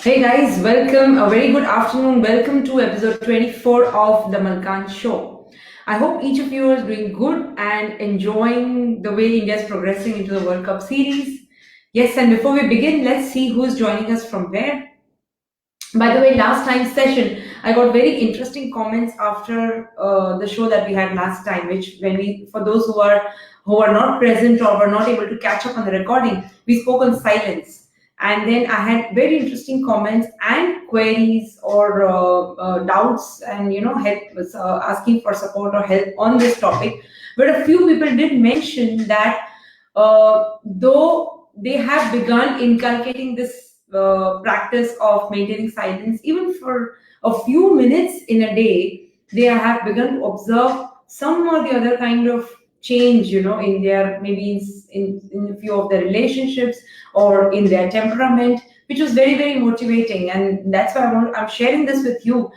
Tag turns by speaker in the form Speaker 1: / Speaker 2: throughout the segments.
Speaker 1: Hey guys, welcome. A very good afternoon. Welcome to episode 24 of the Malkan show. I hope each of you is doing good and enjoying the way India is progressing into the World Cup series. Yes, and before we begin, let's see who's joining us from where. By the way, last time's session, I got very interesting comments after the show that we had last time. Which, when we, for those who are not present or were not able to catch up on the recording, we spoke on silence, and then I had very interesting comments and queries or doubts, and help asking for support or help on this topic. But a few people did mention that though they have begun inculcating this practice of maintaining silence, even for a few minutes in a day, they have begun to observe some or the other kind of change, in their maybe in a few of their relationships or in their temperament, which was very, very motivating. And that's why I'm sharing this with you.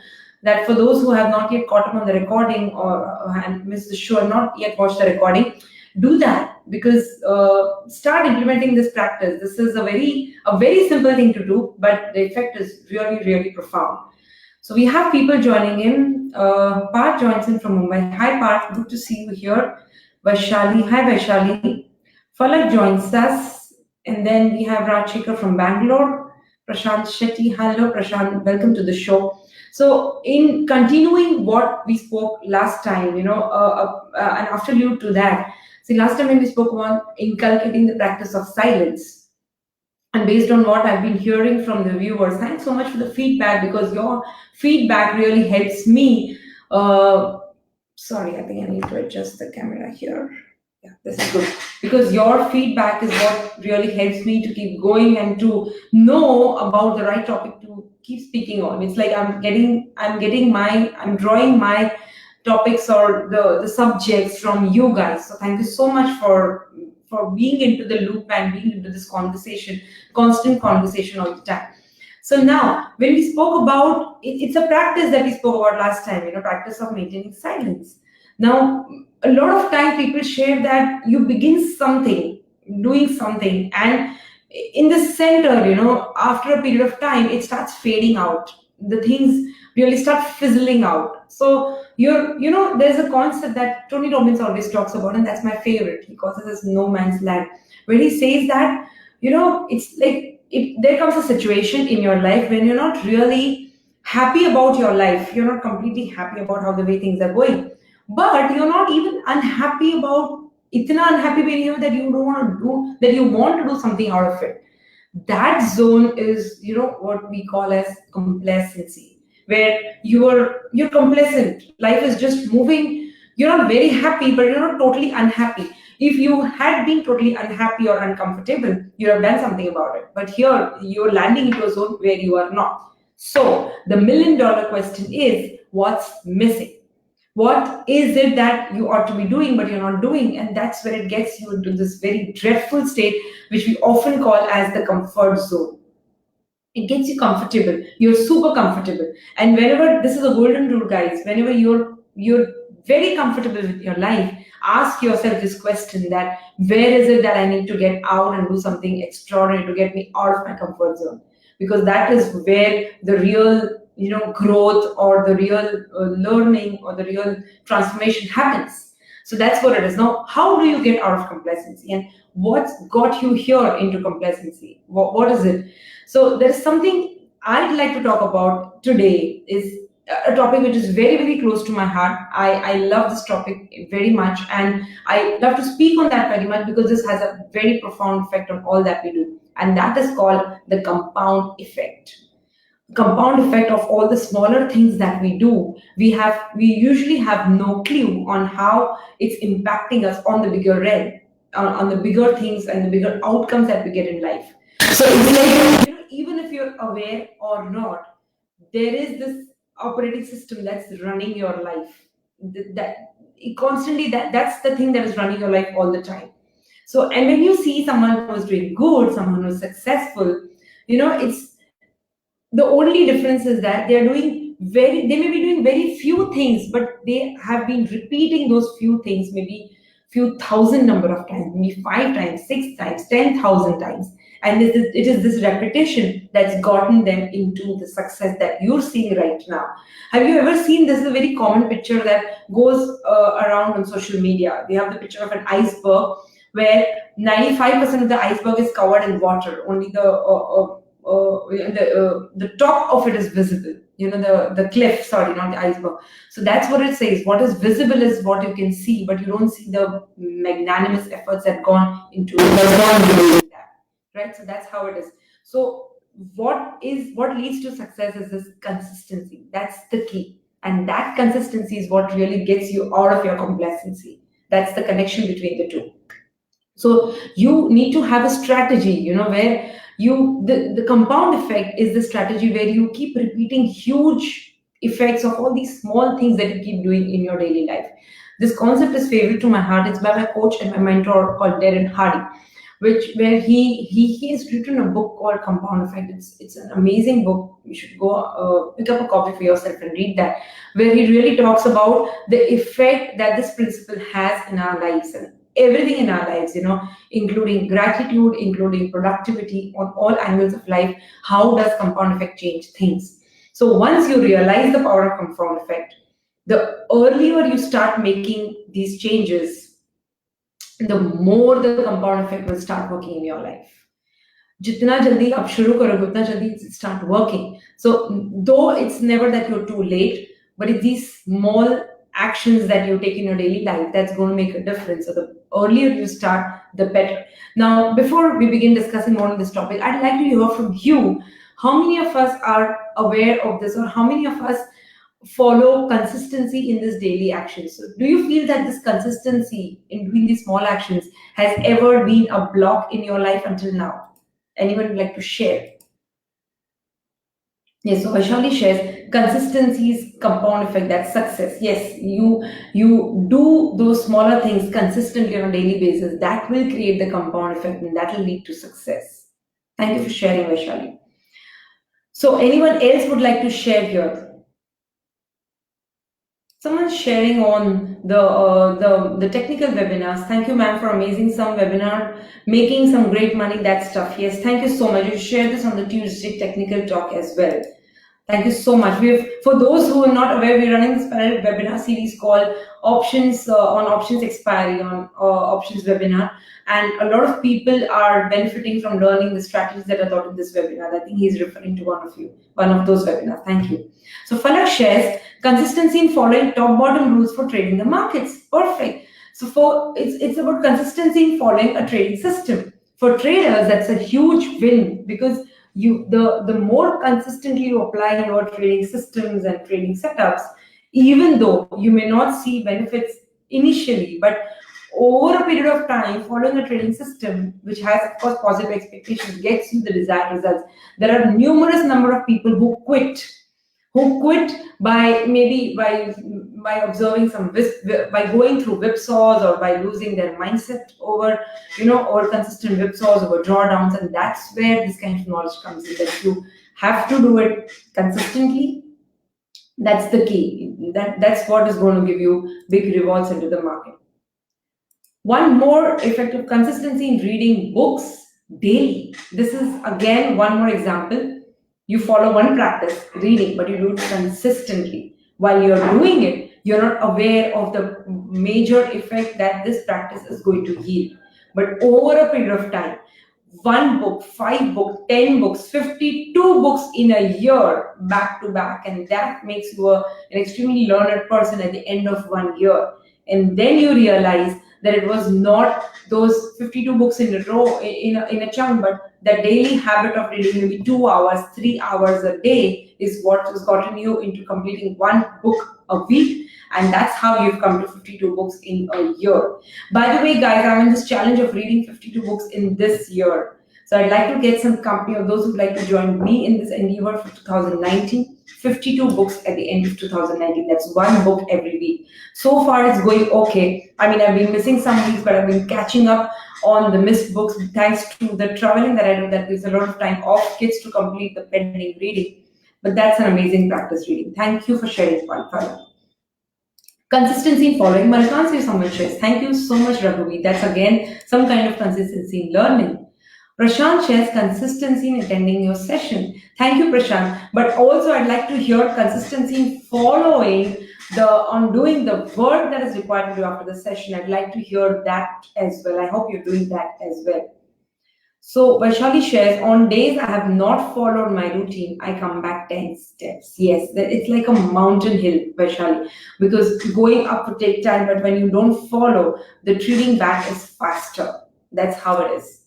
Speaker 1: That for those who have not yet caught up on the recording or had missed the show and not yet watched the recording, do that, because start implementing this practice. This is a very simple thing to do, but the effect is really, really profound. So we have people joining in. Parth joins in from Mumbai. Hi Parth, good to see you here. Vaishali, hi Vaishali. Falak joins us, and then we have Rajshekar from Bangalore. Prashant Shetty, hello Prashant, welcome to the show. So, in continuing what we spoke last time, an afterlude to that. See, last time when we spoke about inculcating the practice of silence, and based on what I've been hearing from the viewers, thanks so much for the feedback, because your feedback really helps me. Sorry, I think I need to adjust the camera here. Yeah, this is good, because your feedback is what really helps me to keep going and to know about the right topic to keep speaking on. It's like I'm drawing my topics or the subjects from you guys. So thank you so much for being into the loop and being into this conversation, constant conversation all the time. So now, when we spoke about it's a practice that we spoke about last time, practice of maintaining silence. Now, a lot of time people share that you begin something, doing something, and in the center, after a period of time, it starts fading out. The things really start fizzling out. So there's a concept that Tony Robbins always talks about, and that's my favorite. He calls it as no man's land, where he says that, it's like there comes a situation in your life when you're not really happy about your life. You're not completely happy about how the way things are going, but you're not even unhappy about itna unhappy being that you don't want to do, that you want to do something out of it. That zone is, what we call as complacency, where you're complacent. Life is just moving. You're not very happy, but you're not totally unhappy. If you had been totally unhappy or uncomfortable, you'd have done something about it. But here, you're landing into a zone where you are not. So the $1,000,000 question is, what's missing? What is it that you ought to be doing but you're not doing? And that's where it gets you into this very dreadful state, which we often call as the comfort zone. It gets you comfortable. You're super comfortable. And whenever, this is a golden rule, guys, whenever you're very comfortable with your life, ask yourself this question: that where is it that I need to get out and do something extraordinary to get me out of my comfort zone? Because that is where the real growth or the real learning or the real transformation happens. So that's what it is. Now, how do you get out of complacency, and what's got you here into complacency? What is it? So there's something I'd like to talk about today, is a topic which is very, very close to my heart. I love this topic very much, and I love to speak on that very much, because this has a very profound effect on all that we do, and that is called the compound effect. Compound effect of all the smaller things that we do. We usually have no clue on how it's impacting us on the bigger realm, on the bigger things and the bigger outcomes that we get in life. So it's like, even if you're aware or not, there is this operating system that's running your life. That's the thing that is running your life all the time. So, and when you see someone who's doing good, someone who's successful, it's the only difference is that they may be doing very few things, but they have been repeating those few things maybe few thousand number of times, maybe 5 times, 6 times, 10,000 times. And it is this repetition that's gotten them into the success that you're seeing right now. Have you ever seen, this is a very common picture that goes around on social media. We have the picture of an iceberg where 95% of the iceberg is covered in water. Only the top of it is visible. The cliff, sorry, not the iceberg. So that's what it says. What is visible is what you can see, but you don't see the magnanimous efforts that gone into that. Right? So that's how it is. So what leads to success is this consistency. That's the key. And that consistency is what really gets you out of your complacency. That's the connection between the two. So you need to have a strategy, where the compound effect is the strategy where you keep repeating huge effects of all these small things that you keep doing in your daily life. This concept is favorite to my heart. It's by my coach and my mentor called Darren Hardy, where he has written a book called Compound Effect. It's an amazing book. You should go pick up a copy for yourself and read that, where he really talks about the effect that this principle has in our lives and everything in our lives, including gratitude, including productivity, on all angles of life. How does compound effect change things? So once you realize the power of compound effect, the earlier you start making these changes, the more the compound effect will start working in your life. Jitna jaldi aap shuru karoge, utna jaldi it start working. So though it's never that you're too late, but it's these small actions that you take in your daily life that's going to make a difference. So the earlier you start, the better. Now, before we begin discussing more on this topic, I'd like to hear from you. How many of us are aware of this, or how many of us follow consistency in this daily action? So do you feel that this consistency in doing these small actions has ever been a block in your life until now? Anyone would like to share? Yes, so Vaishali shares consistency's compound effect, that's success. Yes, you do those smaller things consistently on a daily basis. That will create the compound effect and that will lead to success. Thank you for sharing, Vaishali. So anyone else would like to share here? Someone's sharing on the technical webinars. Thank you, ma'am, for amazing some webinar, making some great money, that stuff. Yes, thank you so much. You shared this on the Tuesday technical talk as well. Thank you so much. For those who are not aware, we're running this parallel webinar series called Options on Options Expiry on Options webinar, and a lot of people are benefiting from learning the strategies that are taught in this webinar. I think he's referring to one of those webinars. Thank you. So Falak shares consistency in following top-bottom rules for trading the markets. Perfect. So it's about consistency in following a trading system. For traders, that's a huge win, because the more consistently you apply your trading systems and trading setups, even though you may not see benefits initially, but over a period of time, following a trading system which has, of course, positive expectations, gets you the desired results. There are numerous number of people who quit by observing by going through whipsaws, or by losing their mindset over consistent whipsaws, over drawdowns. And that's where this kind of knowledge comes in, that you have to do it consistently. That's the key. That's what is going to give you big rewards into the market. One more effective consistency in reading books daily. This is again one more example. You follow one practice, reading, but you do it consistently. While you're doing it, you're not aware of the major effect that this practice is going to yield. But over a period of time, 1 book, 5 books, 10 books, 52 books in a year, back to back, and that makes you an extremely learned person at the end of 1 year. And then you realize that it was not those 52 books in a row, in a chunk, but the daily habit of reading maybe 2 hours, 3 hours a day is what has gotten you into completing 1 book a week. And that's how you've come to 52 books in a year. By the way, guys, I'm in this challenge of reading 52 books in this year. So I'd like to get some company of those who'd like to join me in this endeavor for 2019. 52 books at the end of 2019. That's 1 book every week. So far, it's going okay. I mean, I've been missing some weeks, but I've been catching up on the missed books thanks to the traveling that I do. That gives a lot of time off kids to complete the pending reading. But that's an amazing practice reading. Thank you for sharing, Palpala. Consistency in following. Malkan says someone shares. Thank you so much, Raghuvi. That's again some kind of consistency in learning. Prashant shares consistency in attending your session. Thank you, Prashant. But also, I'd like to hear consistency in following on doing the work that is required to do after the session. I'd like to hear that as well. I hope you're doing that as well. So Vaishali shares, on days I have not followed my routine, I come back 10 steps. Yes, it's like a mountain hill, Vaishali, because going up to take time, but when you don't follow, the retreating back is faster. That's how it is.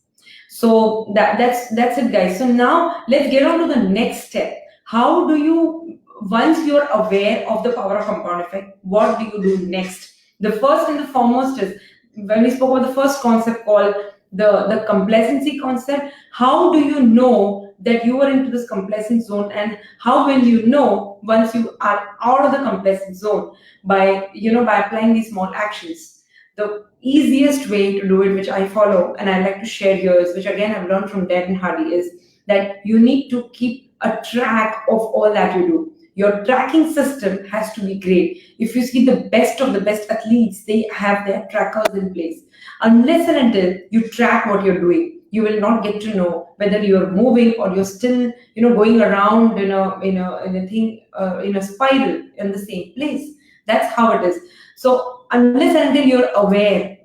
Speaker 1: So that's it, guys. So now let's get on to the next step. How do you, once you're aware of the power of compound effect, what do you do next? The first and the foremost is, when we spoke about the first concept called the complacency concept, how do you know that you are into this complacent zone, and how will you know once you are out of the complacent zone? By by applying these small actions. The easiest way to do it, which I follow and I like to share here, is, which again I've learned from Darren Hardy, is that you need to keep a track of all that you do. Your tracking system has to be great. If you see the best of the best athletes, they have their trackers in place. Unless and until you track what you're doing, you will not get to know whether you're moving or you're still going around in a spiral in the same place. That's how it is. So unless and until you're aware,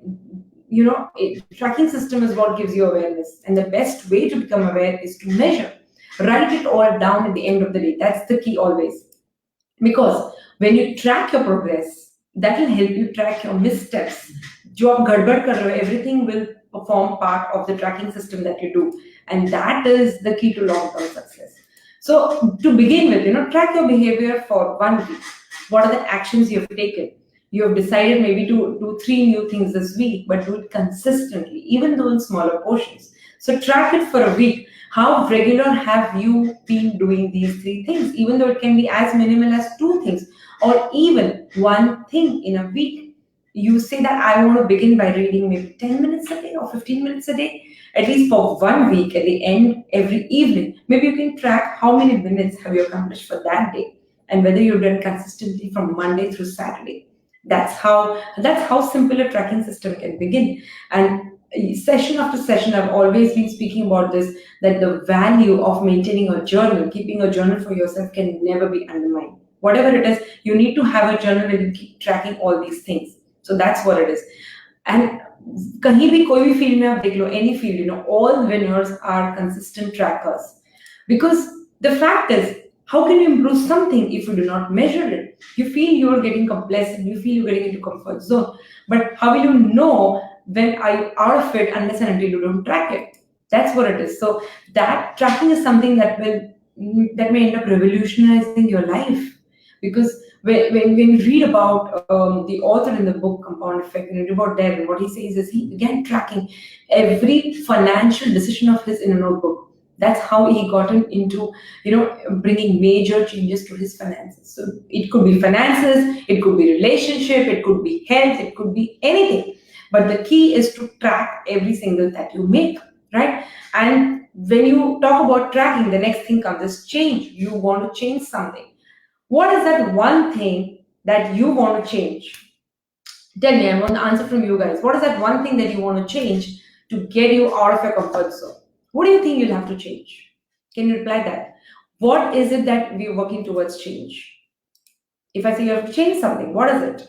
Speaker 1: tracking system is what gives you awareness, and the best way to become aware is to measure. Write it all down at the end of the day. That's the key always, because when you track your progress, that will help you track your missteps. जो आप गड़बड़ कर रहे हो, everything will form part of the tracking system that you do, and that is the key to long-term success. So to begin with, track your behavior for 1 week. What are the actions you have taken? You have decided maybe to do 3 new things this week, but do it consistently, even though in smaller portions. So track it for a week. How regular have you been doing these 3 things? Even though it can be as minimal as 2 things, or even 1 thing in a week. You say that I want to begin by reading maybe 10 minutes a day or 15 minutes a day, at least for 1 week, at the end, every evening. Maybe you can track how many minutes have you accomplished for that day, and whether you've done consistently from Monday through Saturday. That's how simple a tracking system can begin. And session after session, I've always been speaking about this, that the value of maintaining a journal, keeping a journal for yourself, can never be undermined. Whatever it is, you need to have a journal where you keep tracking all these things. So that's what it is. And kahin bhi koi bhi field mein aap dekh lo, any field, all winners are consistent trackers. Because the fact is, how can you improve something if you do not measure it? You feel you're getting complacent, you feel you're getting into comfort zone. But how will you know when are out of it unless and until you don't track it? That's what it is. So that tracking is something that may end up revolutionizing your life. Because when you read about the author in the book Compound Effect, and you read about Darren, what he says is he began tracking every financial decision of his in a notebook. That's how he got into, bringing major changes to his finances. So it could be finances, it could be relationship, it could be health, it could be anything. But the key is to track every single that you make, right? And when you talk about tracking, the next thing comes is change. You want to change something. What is that one thing that you want to change? Tell me, I want the answer from you guys. What is that one thing that you want to change to get you out of your comfort zone? What do you think you'll have to change? Can you reply that? What is it that we're working towards change? If I say you have to change something, what is it?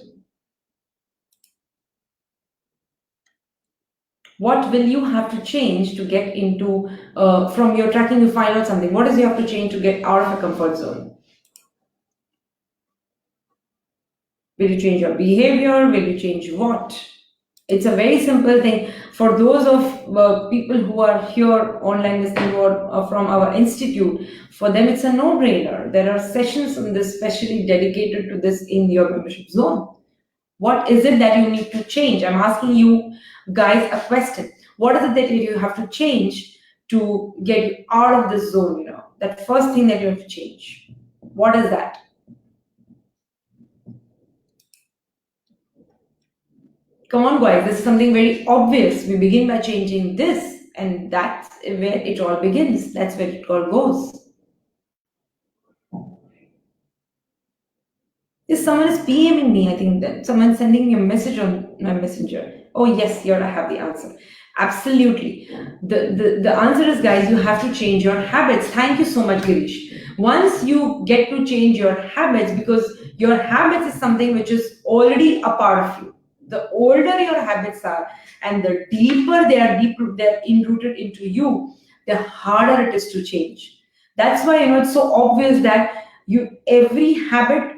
Speaker 1: What will you have to change to get into, from your tracking, you find out something. What is you have to change to get out of your comfort zone? Will you change your behavior? Will you change what? It's a very simple thing. For those of people who are here online listening or from our institute, for them it's a no-brainer. There are sessions on this specially dedicated to this in your membership zone. What is it that you need to change? I'm asking you guys a question. What is it that you have to change to get you out of this zone? That first thing that you have to change. What is that? Come on, guys, this is something very obvious. We begin by changing this, and that's where it all begins. That's where it all goes. If someone is PMing me, I think that someone's sending me a message on my messenger. Oh, yes, here I have the answer. Absolutely. The answer is, guys, you have to change your habits. Thank you so much, Girish. Once you get to change your habits, because your habits is something which is already a part of you. The older your habits are, and the deeper they're enrooted into you, the harder it is to change. That's why it's so obvious that every habit.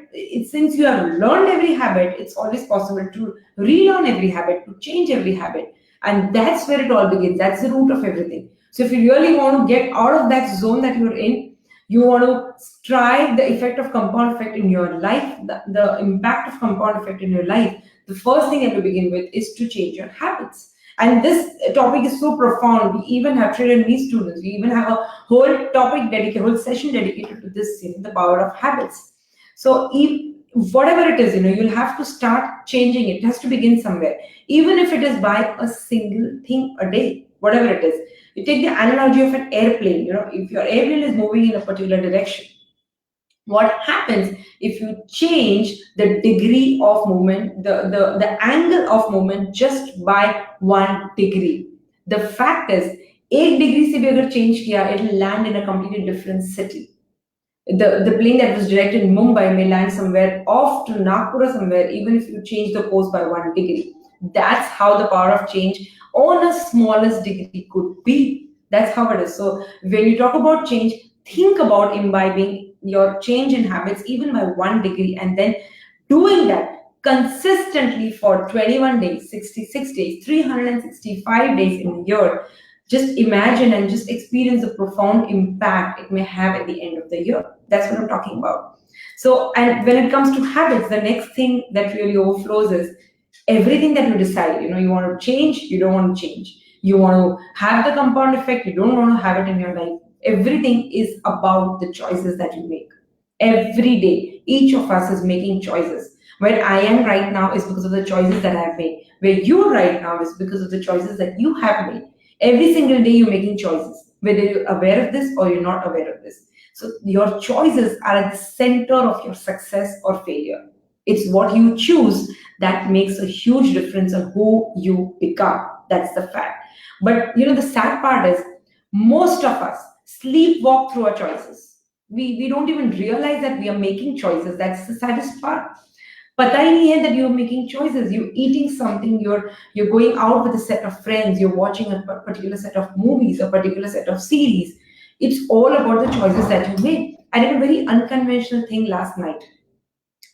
Speaker 1: Since you have learned every habit, it's always possible to relearn every habit, to change every habit, and that's where it all begins. That's the root of everything. So if you really want to get out of that zone that you're in, you want to strive the effect of compound effect in your life, the impact of compound effect in your life. The first thing you have to begin with is to change your habits. And this topic is so profound. We even have trained me students. We even have a whole topic dedicated, whole session dedicated to this, the power of habits. So whatever it is, you'll have to start changing it. It has to begin somewhere, even if it is by a single thing a day, whatever it is. You take the analogy of an airplane. If your airplane is moving in a particular direction, what happens if you change the degree of movement, the angle of movement just by 1 degree? The fact is, 1 degree se bhi agar change kiya, it will land in a completely different city. The plane that was directed in Mumbai may land somewhere off to Nagpur or somewhere, even if you change the course by 1 degree. That's how the power of change on a smallest degree could be. That's how it is. So when you talk about change, think about imbibing your change in habits even by 1 degree, and then doing that consistently for 21 days, 66 days, 365 days in a year. Just imagine and just experience the profound impact it may have at the end of the year. That's what I'm talking about. So, and when it comes to habits, the next thing that really overflows is everything that you decide. You want to change, you don't want to change. You want to have the compound effect, you don't want to have it in your life. Everything is about the choices that you make. Every day, each of us is making choices. Where I am right now is because of the choices that I've made. Where you are right now is because of the choices that you have made. Every single day you're making choices, whether you're aware of this or you're not aware of this. So your choices are at the center of your success or failure. It's what you choose that makes a huge difference on who you become. That's the fact. But the sad part is most of us sleepwalk through our choices. We don't even realize that we are making choices. That's the saddest part. पता ही नहीं है that you're making choices. You're eating something, you're going out with a set of friends, you're watching a particular set of movies, a particular set of series. It's all about the choices that you made. I did a very unconventional thing last night.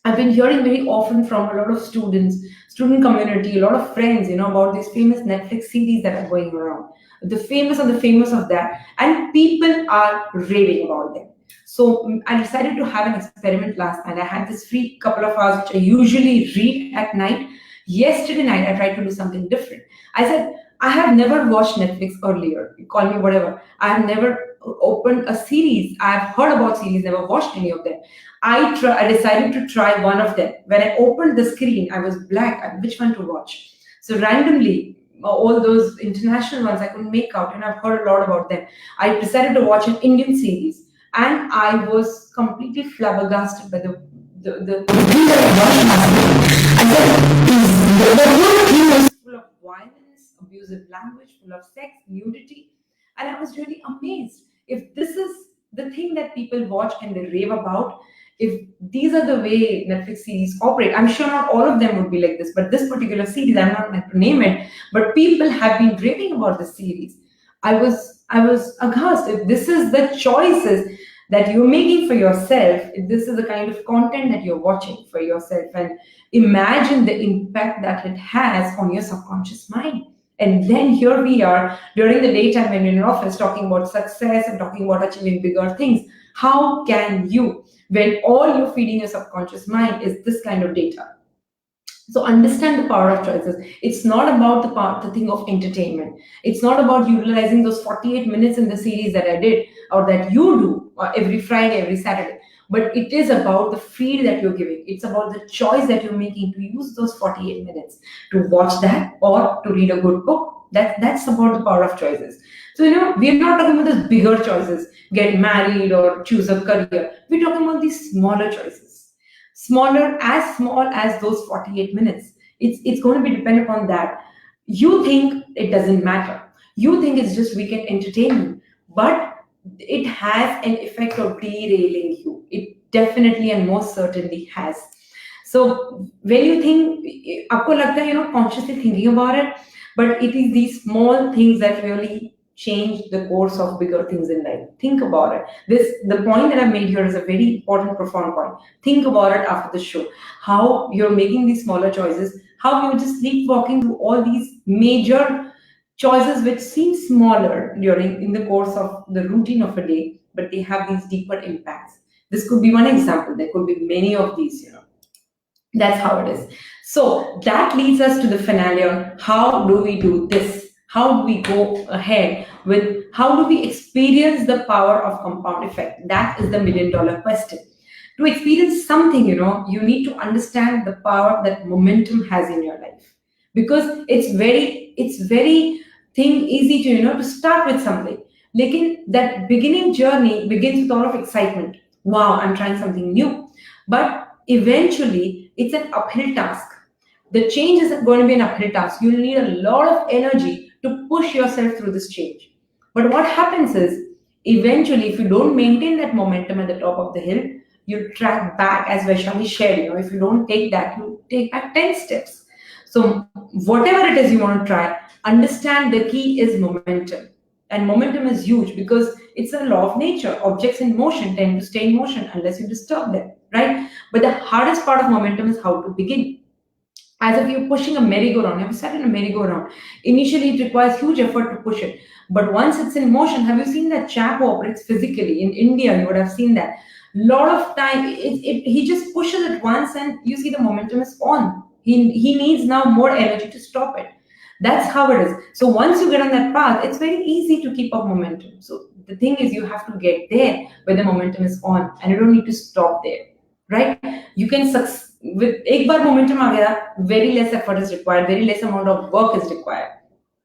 Speaker 1: I've been hearing very often from a lot of students, student community, a lot of friends, about these famous Netflix series that are going around. The famous and the famous of that. And people are raving about them. So I decided to have an experiment last night. I had this free couple of hours, which I usually read at night. Yesterday night, I tried to do something different. I said, I have never watched Netflix earlier. You call me whatever. I have never opened a series. I have heard about series, never watched any of them. I decided to try one of them. When I opened the screen, I was blank at which one to watch. So randomly, all those international ones I couldn't make out, and I've heard a lot about them. I decided to watch an Indian series. And I was completely flabbergasted by the full of violence, abusive language, full of sex, nudity, and I was really amazed. If this is the thing that people watch and they rave about, if these are the way Netflix series operate, I'm sure not all of them would be like this, but this particular series, I'm not going to name it, but people have been raving about this series. I was aghast. If this is the choices that you're making for yourself, if this is the kind of content that you're watching for yourself, and imagine the impact that it has on your subconscious mind. And then here we are during the daytime when you're in office talking about success and talking about achieving bigger things. How can you, when all you're feeding your subconscious mind is this kind of data? So understand the power of choices. It's not about the thing of entertainment. It's not about utilizing those 48 minutes in the series that I did or that you do every Friday, every Saturday. But it is about the feed that you're giving. It's about the choice that you're making to use those 48 minutes to watch that or to read a good book. That's about the power of choices. So, we're not talking about those bigger choices, get married or choose a career. We're talking about these smaller choices. Small as those 48 minutes. It's going to be dependent upon that. You think it doesn't matter. You think it's just weekend entertainment, but it has an effect of derailing you. It definitely and most certainly has. So when you think, आपको लगता है, consciously thinking about it, but it is these small things that really change the course of bigger things in life. Think about it. The point that I made here is a very important, profound point. Think about it after the show. How you're making these smaller choices, how you're just sleepwalking through all these major choices which seem smaller during in the course of the routine of a day, but they have these deeper impacts. This could be one example. There could be many of these. That's how it is. So that leads us to the finale on how do we do this? How do we go ahead with how do we experience the power of compound effect? That is the $1,000,000 question. To experience something, you need to understand the power that momentum has in your life. Because it's very easy to start with something. Lekin that beginning journey begins with all of excitement. Wow, I'm trying something new. But eventually it's an uphill task. The change is going to be an uphill task. You'll need a lot of energy to push yourself through this change. But what happens is, eventually, if you don't maintain that momentum at the top of the hill, you track back, as Vaishali shared. If you don't take that, you take back 10 steps. So whatever it is you want to try, understand the key is momentum. And momentum is huge because it's a law of nature. Objects in motion tend to stay in motion unless you disturb them, right? But the hardest part of momentum is how to begin. As if you're pushing a merry-go-round. Have you sat in a merry-go-round? Initially, it requires huge effort to push it. But once it's in motion, have you seen that chap who operates physically? In India, you would have seen that. Lot of time, he just pushes it once and you see the momentum is on. He needs now more energy to stop it. That's how it is. So once you get on that path, it's very easy to keep up momentum. So the thing is, you have to get there where the momentum is on, and you don't need to stop there, right? You can with एक बार momentum आ गया, very less effort is required, very less amount of work is required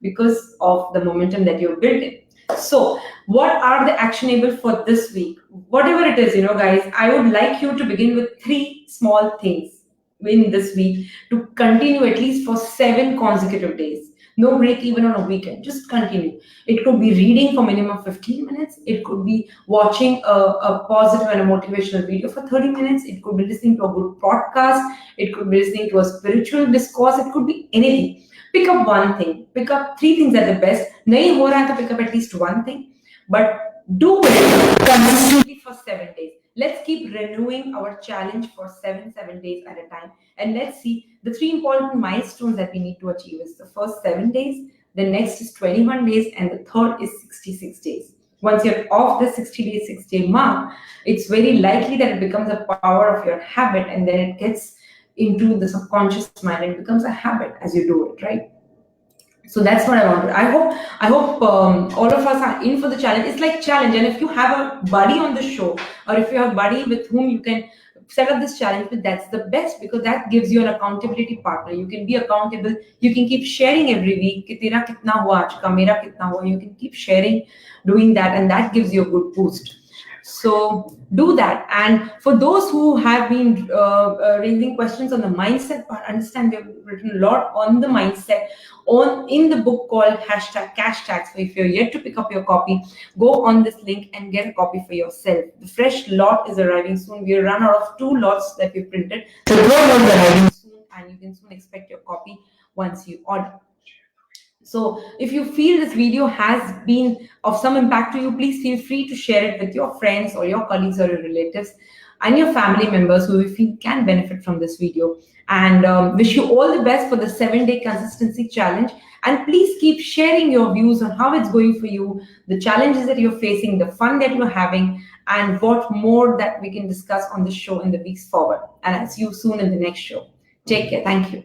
Speaker 1: because of the momentum that you're building. So what are the actionable for this week? Whatever it is, guys, I would like you to begin with 3 small things in this week to continue at least for 7 consecutive days. No break even on a weekend. Just continue. It could be reading for minimum 15 minutes. It could be watching a positive and a motivational video for 30 minutes. It could be listening to a good podcast. It could be listening to a spiritual discourse. It could be anything. Pick up one thing. Pick up 3 things at the best. Nahi ho raha hai to pick up at least one thing. But do it consistently for 7 days. Let's keep renewing our challenge for 7 days at a time. And let's see the 3 important milestones that we need to achieve is the first 7 days, the next is 21 days, and the third is 66 days. Once you're off the 60-day, 6-day mark, it's very likely that it becomes a power of your habit, and then it gets into the subconscious mind and becomes a habit as you do it, right? So that's what I wanted. I hope all of us are in for the challenge. It's like challenge, and if you have a buddy on the show, or if you have a buddy with whom you can set up this challenge with, that's the best, because that gives you an accountability partner. You can be accountable. You can keep sharing every week. Ki tera kitna hua aaj ka, mera kitna hua. You can keep sharing, doing that, and that gives you a good boost. So do that. And for those who have been raising questions on the mindset part, understand we've written a lot on the mindset in the book called #CashTags. So if you're yet to pick up your copy, go on this link and get a copy for yourself. The fresh lot is arriving soon. We'll run out of 2 lots that we printed. So third lot is arriving soon, and you can soon expect your copy once you order. So if you feel this video has been of some impact to you, please feel free to share it with your friends or your colleagues or your relatives and your family members who you feel can benefit from this video. And wish you all the best for the 7-day consistency challenge. And please keep sharing your views on how it's going for you, the challenges that you're facing, the fun that you're having, and what more that we can discuss on the show in the weeks forward. And I'll see you soon in the next show. Take care. Thank you.